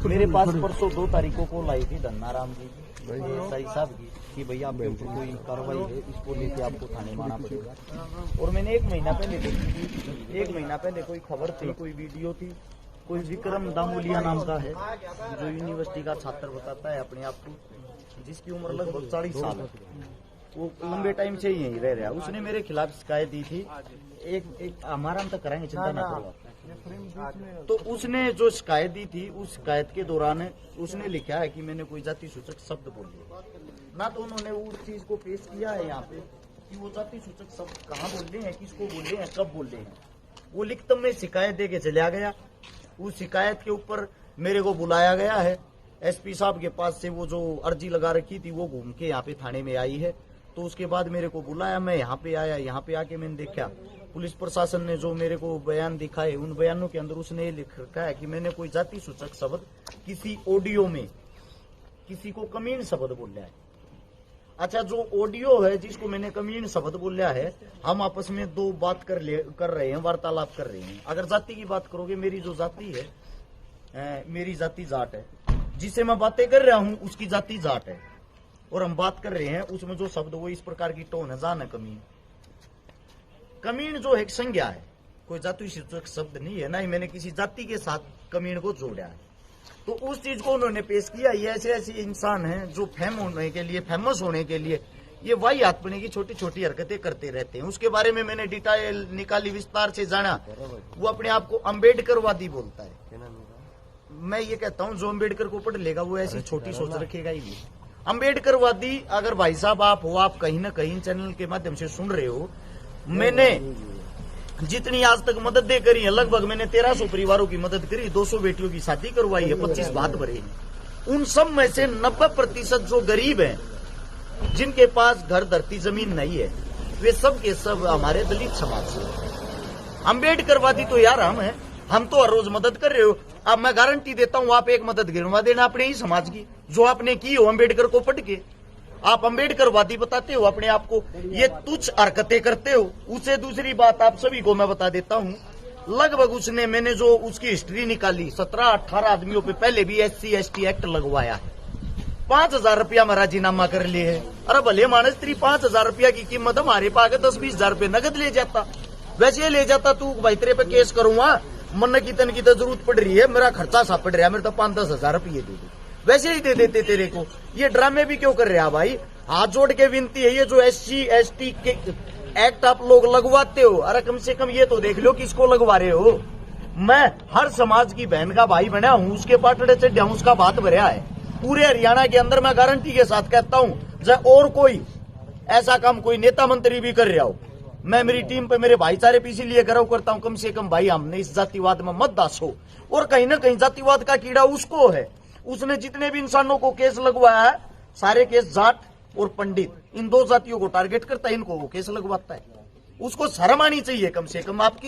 मेरे पास परसों 2 तारीखों को लाई थी धन्नाराम जी साई साहब की कि भैया आपके ऊपर कोई कार्रवाई है, इसको लेके आपको थाने में आना पड़ेगा। और मैंने 1 महीना पहले देखी थी, 1 महीना पहले कोई खबर थी, कोई वीडियो थी, कोई विक्रम दामोलिया नाम का है जो यूनिवर्सिटी का छात्र बताता है अपने आप को, जिसकी उम्र लगभग 40 साल है, वो लंबे टाइम से ही यहीं रह रहा है। उसने मेरे खिलाफ शिकायत दी थी, एक हमारा हम तक कराएंगे, चिंता ना करो। तो उसने जो शिकायत दी थी, उस शिकायत के दौरान उसने लिखा है कि मैंने कोई जाति सूचक शब्द बोले ना, तो उन्होंने उस चीज को पेश किया है यहाँ पे कि वो जाति सूचक शब्द कहाँ बोले हैं, किसको बोले हैं, कब बोले हैं। वो लिखित में शिकायत दे के चला गया। उस शिकायत के ऊपर मेरे को बुलाया गया है एसपी साहब के पास से, वो जो अर्जी लगा रखी थी वो घूम के यहाँ पे थाने में आई है। तो उसके बाद मेरे को बुलाया, मैं यहाँ पे आया, यहाँ पे आके मैंने देखा पुलिस प्रशासन ने जो मेरे को बयान दिखाए, उन बयानों के अंदर उसने ये लिख रखा है कि मैंने कोई जाति सूचक शब्द किसी ऑडियो में किसी को कमीन शब्द बोला है। अच्छा, जो ऑडियो है जिसको मैंने कमीन शब्द बोला है, हम आपस में 2 बात कर रहे हैं, वार्तालाप कर रहे हैं। अगर जाति की बात करोगे, मेरी जो जाति है, मेरी जाति जाट है, जिससे मैं बातें कर रहा हूँ उसकी जाति जाट है, और हम बात कर रहे हैं उसमें जो शब्द वो इस प्रकार की टोन है, जान है कमीन। कमीन जो है संज्ञा है, कोई जाति सूचक शब्द नहीं है, ना ही मैंने किसी जाति के साथ कमीन को जोड़ा है। तो उस चीज को उन्होंने पेश किया। ये ऐसे ऐसे इंसान हैं जो फेमस होने के लिए ये वाही आत्मने की छोटी छोटी हरकतें करते रहते हैं। उसके बारे में मैंने डिटेल निकाली, विस्तार से जाना। वो अपने आप को अम्बेडकरवादी बोलता है। मैं ये कहता हूँ जो अम्बेडकर को पढ़ लेगा वो ऐसी छोटी सोच रखेगा ही। अम्बेडकरवादी अगर भाई साहब आप हो, आप कहीं ना कहीं चैनल के माध्यम से सुन रहे हो, मैंने जितनी आज तक मददें करी है, लगभग मैंने 1300 परिवारों की मदद करी, 200 बेटियों की शादी करवाई है, 25 भात भरे हैं। उन सब में से 90% जो गरीब हैं, जिनके पास घर धरती जमीन नहीं है, वे सब के सब हमारे दलित समाज से। अम्बेडकरवादी तो यार हम तो हर रोज मदद कर रहे हो। अब मैं गारंटी देता हूं, आप एक मदद गिनवा देना अपने ही समाज की जो आपने की हो अम्बेडकर को पढ़ के। आप अम्बेडकरवादी बताते हो अपने आप को, ये तुच्छ हरकतें करते हो। उसे दूसरी बात आप सभी को मैं बता देता हूं, लगभग मैंने जो उसकी हिस्ट्री निकाली, 17-18 आदमियों पे पहले भी SC/ST एक्ट लगवाया है। 5,000 रुपया में राजीनामा कर लिए है। अरे भले मानस, 5,000 रुपया की कीमत हमारे पास 10-20 हजार रुपये नगद ले जाता। वैसे ले जाता तू भाई तेरे पे केस करूंगा, मन की तन की तो जरूरत पड़ रही है, मेरा खर्चा सा पड़ रहा है, मेरे तो 5-10 हजार रुपये दे दो, वैसे ही दे देते तेरे को। ये ड्रामे भी क्यों कर रहे हैं भाई? हाथ जोड़ के विनती है, ये जो SC/ST के एक्ट आप लोग लगवाते हो, अरे कम से कम ये तो देख लो किसको लगवा रहे हो। मैं हर समाज की बहन का भाई बना हूं, उसके पाटड़े से डाउस का बात भरा है। पूरे हरियाणा के अंदर मैं गारंटी के साथ कहता हूं, चाहे और कोई ऐसा काम कोई नेता मंत्री भी कर रहा हो, मैं मेरी टीम पे मेरे भाईचारे पे इसीलिए गर्व करता हूं, कम से कम भाई हमने इस जातिवाद में मत दासो। और कहीं ना कहीं जातिवाद का कीड़ा उसको है। उसने जितने भी इंसानों को केस लगवाया है, सारे केस जाट और पंडित, इन 2 जातियों को टारगेट करता है, इनको वो केस लगवाता है। उसको शर्म आनी चाहिए कम से कम। आप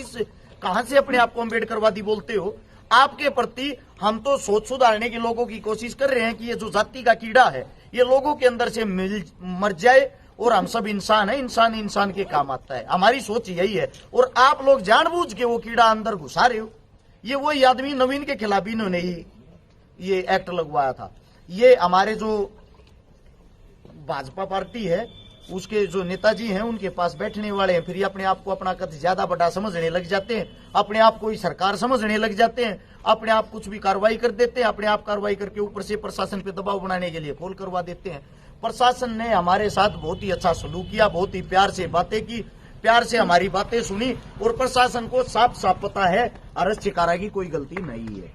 कहां से अपने आप को अम्बेडकरवादी बोलते हो? आपके प्रति हम तो सोच सुधारने के लोगों की कोशिश कर रहे हैं कि ये जो जाति का कीड़ा है ये लोगों के अंदर से मर जाए, और हम सब इंसान है, इंसान इंसान के काम आता है। हमारी सोच यही है, और आप लोग जानबूझ के वो कीड़ा अंदर घुसा रहे हो। ये वही आदमी नवीन के खिलाफ इन्होंने ही ये एक्ट लगवाया था। ये हमारे जो भाजपा पार्टी है उसके जो नेताजी हैं उनके पास बैठने वाले हैं, फिर ये अपने आप को अपना कद ज्यादा बड़ा समझने लग जाते हैं, अपने आप को ही सरकार समझने लग जाते हैं, अपने आप कुछ भी कार्रवाई कर देते हैं, अपने आप कार्रवाई करके ऊपर से प्रशासन पे दबाव बनाने के लिए कॉल करवा देते हैं। प्रशासन ने हमारे साथ बहुत ही अच्छा सलूक किया, बहुत ही प्यार से बातें की, प्यार से हमारी बातें सुनी, और प्रशासन को साफ साफ पता है अरज चिकारा की कोई गलती नहीं है।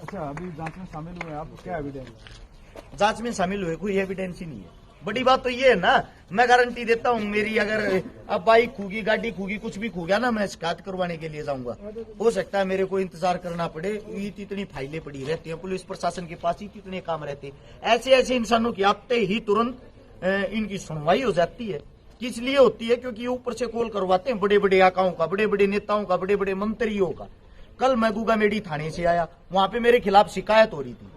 अच्छा, अभी जांच में शामिल हुए आप, क्या एविडेंस? जांच में शामिल हुए कोई एविडेंस ही नहीं है। बड़ी बात तो ये है ना, मैं गारंटी देता हूँ, मेरी अगर अब बाइक खूगी, गाड़ी खूगी, कुछ भी खू गया ना, मैं शिकायत करवाने के लिए जाऊंगा। हो सकता है मेरे को इंतजार करना पड़े, इतनी फाइलें पड़ी रहती हैं पुलिस प्रशासन के पास, इतने काम रहते हैं। ऐसे ऐसे इंसानों की आते ही तुरंत इनकी सुनवाई हो जाती है। किस लिए होती है? क्योंकि ऊपर से कॉल करवाते हैं बड़े बड़े आकाओं का, बड़े बड़े नेताओं का, बड़े बड़े मंत्रियों का। कल मैं गुगामेडी थाने से आया, वहां पे मेरे खिलाफ शिकायत हो रही थी,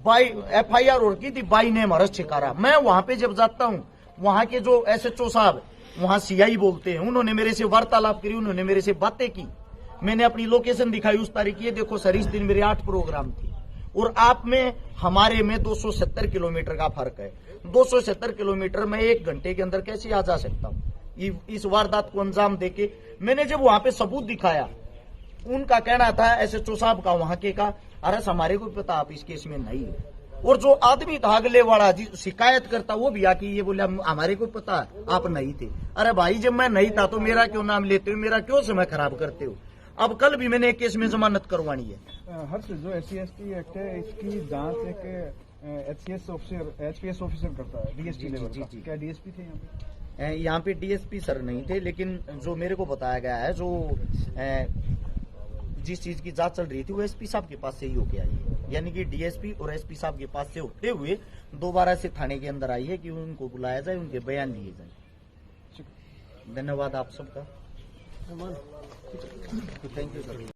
FIR हो रही थी, बाई नेम हरज चिकारा। मैं वहां पे जब जाता हूं, वहां के जो SHO साहब, वहां CI बोलते हैं, उन्होंने मेरे से वार्तालाप करी, उन्होंने मेरे से बातें की, मैंने अपनी लोकेशन दिखाई उस तारीख की, देखो सर इस दिन मेरे 8 प्रोग्राम थे और आप में हमारे में 270 किलोमीटर का फर्क है। 270 किलोमीटर में 1 घंटे के अंदर कैसे आ जा सकता हूँ इस वारदात को अंजाम देके। मैंने जब वहां पे सबूत दिखाया, उनका कहना था एसएचओ साहब का वहां के का, अरे हमारे को पता आप इस केस में नहीं है। और जो आदमी था अगले वाला शिकायत करता, वो भी आके ये बोला हमारे को पता आप नहीं थे। अरे भाई जब मैं नहीं था तो मेरा क्यों नाम लेते हो, मेरा क्यों समय खराब करते हो। अब कल भी मैंने एक केस में जमानत करवानी है। हर्ष, जो SC/ST एक्ट है इसकी जांच एक HPS ऑफिसर करता है, DSP लेवल का। क्या DSP थे यहाँ पे? यहाँ पे DSP सर नहीं थे, लेकिन जो मेरे को बताया गया है, जो जिस चीज की जांच चल रही थी वो SP साहब के पास से ही होके आई है। यानी कि DSP और SP साहब के पास से होते हुए दोबारा से थाने के अंदर आई है कि उनको बुलाया जाए, उनके बयान लिए जाए। धन्यवाद आप सबका। Thank you sir.